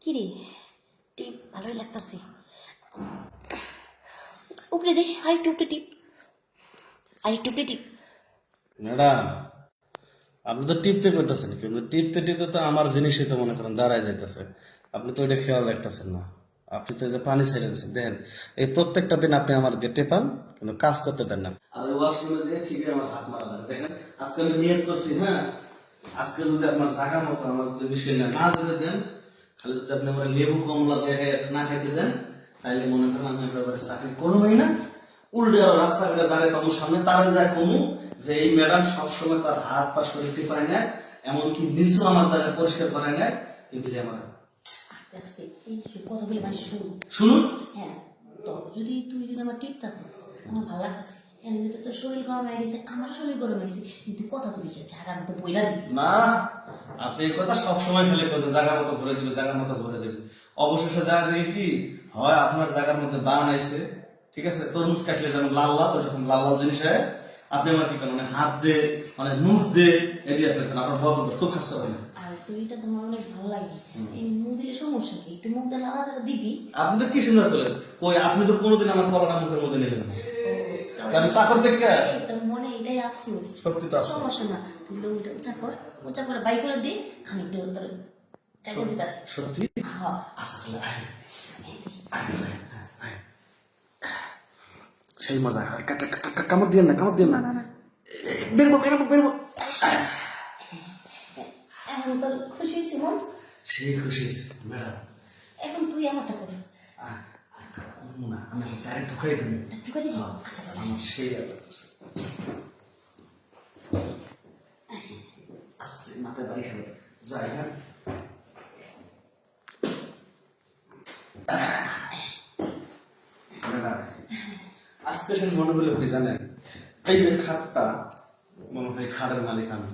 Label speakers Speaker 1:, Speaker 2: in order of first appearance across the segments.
Speaker 1: কি রে টিপ ভালোই লাগতেছে। উপরে দে আরেকটু উপরে টিপ, আরেকটু উপরে টিপ।
Speaker 2: ম্যাডাম, আপনি তো টিপতে করতেছেন, কিন্তু টিপতে টিপতে তো আমার জিনিসই তো মনে করেন দাঁড়ায় যাইতেছে। আপনি তো ওইটা খেয়াল রাখতেছেন না। আপনি তো এই যে পানি ছেড়েছেন দেখেন, এই প্রত্যেকটা দিন আপনি আমার গেটে পান, কিন্তু কাজ করতে দেন না। আর ওই ওয়াশরুমে যে ঠিকই আমার হাত মারা লাগে দেখেন। আজকে আমি নিয়ত করছি, হ্যাঁ, আজকে যদি আপনার জায়গা মতো আমার যদি বিষয় না দিতে দেন, খালি যদি আপনি আমার লেবু কমলা দেখে না খাইতে দেন, তাইলে মনে করেন আমি একেবারে চাকরি করবোই না। উল্টে আরো রাস্তাঘাটে যাবে পাবো সামনে তারে যায় কমু যে এই ম্যাডাম সবসময় তার হাত পা শরীরটি পায় না, এমনকি নিচু আমার জায়গা পরিষ্কার করে না, কিন্তু আমার
Speaker 1: আস্তে আস্তে এই সব কথাগুলো মানে শুনুন।
Speaker 2: শুনুন।
Speaker 1: হ্যাঁ, তো তুই যদি আমার টিপতাছিস আমার ভালো লাগতেছে, এমনি তো তোর শরীর গরম হয়ে গেছে, আমারও শরীর গরম হয়ে গেছে, কিন্তু কথা তুই কি জায়গা মতো বইলা দিবি
Speaker 2: না, আপনি এই কথা সবসময় খেলে করছেন, জায়গা মতো ভরে দিবে, জায়গা মতো ভরে দেবে। অবশেষে জায়গা দেখি হয় আপনার জায়গার মধ্যে বান আইছে, ঠিক আছে, তরমুজ কাটলে যেমন লাল লাল ওইরকম লাল লাল জিনিস হয়। আপনি আমার কি করেন, মানে হাত দে, মানে মুখ দে, এটি আপনি করেন, আপনার বদ খুব খাস হয় না।
Speaker 1: আর তুইটা তোমার অনেক ভালো লাগে। এই মুখ দিলে সমস্যা কি, একটু মুখ দিয়ে নাড়াচাড়া দিবি।
Speaker 2: আপনি তো কি সুন্দর করলেন, কই আপনি তো কোনোদিন আমার কলাটা মুখের মধ্যে নিলেন না। আমি চাকর দেখে
Speaker 1: তোর মনে এটাই আফসোস।
Speaker 2: সত্যি তো আফসোস।
Speaker 1: সমস্যা না, তুই লুঙ্গিটা উঁচা করে বাই করে দে, আমি একটু তোর চাইতে দিতেছি।
Speaker 2: সত্যি
Speaker 1: হ্যাঁ
Speaker 2: আসলে সেই মজা। কামড় দিয়ে না, কামড় দিয়ে না, বেরবো বেরবো বেরবো।
Speaker 1: এখন তোর খুশি হয়েছি মন?
Speaker 2: সেই খুশি হয়েছে ম্যাডাম।
Speaker 1: এখন তুই আমারটা কর।
Speaker 2: না, আমি ডাইরেক্ট ঢুকাই দিন।
Speaker 1: ঢুকে দিবি? আচ্ছা তাহলে
Speaker 2: আমার সেই লাগতেছে। আস্তে মাথায় বাড়ি খেলো, যাই। হ্যাঁ, ম্যাডাম, আজকে সে মনে হলো কি জানেন, এই যে খাটটা মনে হয় খাটের মালিক আমি,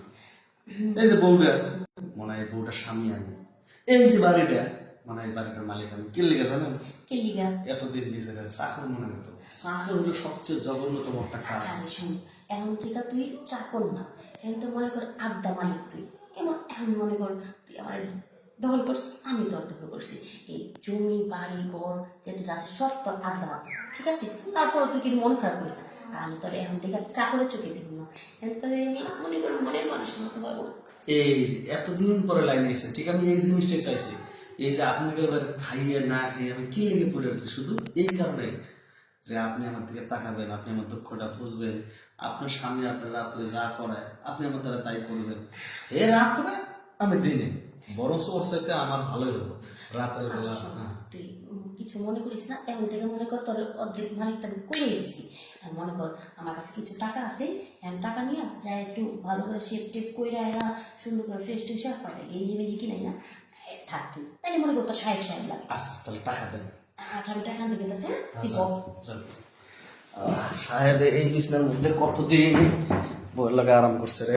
Speaker 2: এই যে বউটা মনে হয় বউটার স্বামী আমি, এই যে বাড়িটা মানে এই বাড়িটার মালিক আমি। কি লেগে জানেন,
Speaker 1: কে লিগা?
Speaker 2: এতদিন নিজের চাকর মনে হতো। চাকর হলো সবচেয়ে জঘন্যতম একটা কাজ।
Speaker 1: আরে শুন, এখন থেকে তুই চাকর না, এখন তো মনে কর আড্ডা মালিক তুই। কেমন এখন মনে কর তুই আমার দখল করছিস, আমি তোর দখল করছি। এই জমি বাড়ি ঘর যেহেতু যাচ্ছে সব তোর আড্ডা মাত্র, ঠিক আছে? তারপরে তুই কিন্তু মন খারাপ করিস না। আর আমি তোর এখন থেকে চাকরের চোখে দিব না, এখন তোর আমি মনে কর মনের মানুষের মতো পাবো।
Speaker 2: এই যে এতদিন পরে লাইন এসেছে, ঠিক, আমি এই জিনিসটাই চাইছি। এই যে আপনাকে খাইয়ে না খাইয়ে আমি কি লেগে পড়ে রয়েছি, শুধু এই কারণে যে আপনি আমার দিকে তাকাবেন, আপনি আমার দুঃখটা বুঝবেন, আপনার স্বামী আপনার রাত্রে যা করায় আপনি আমার দ্বারা তাই করবেন। হে রাত্রে আমি দিনে, বরং ওর সাথে আমার ভালোই হলো রাত্রে বেলা।
Speaker 1: আচ্ছা শোন, তুই কিছু মনে করিস না, এখন থেকে মনে কর তোর অর্ধেক মালিকটা আমি কইয়ে দিছি। এখন মনে কর আমার কাছে কিছু টাকা আছে, এখন টাকা নিয়ে যা একটু ভালো করে শেপ টেপ কইরা আয়া সুন্দর করে ফ্রেশ ট্রেশ হয় কয়টা গেঞ্জি মেজি কিনাই না থাক তুই, তাইলে মনে কর তোর সাহেব সাহেব লাগে।
Speaker 2: আচ্ছা তাহলে টাকা দেন।
Speaker 1: আচ্ছা আমি টাকা আনতে গেতেছি, তুই
Speaker 2: আচ্ছা,
Speaker 1: বল।
Speaker 2: চল। সাহেব এই বিছনার মধ্যে কতদিন বই লাগা আরাম করছে রে।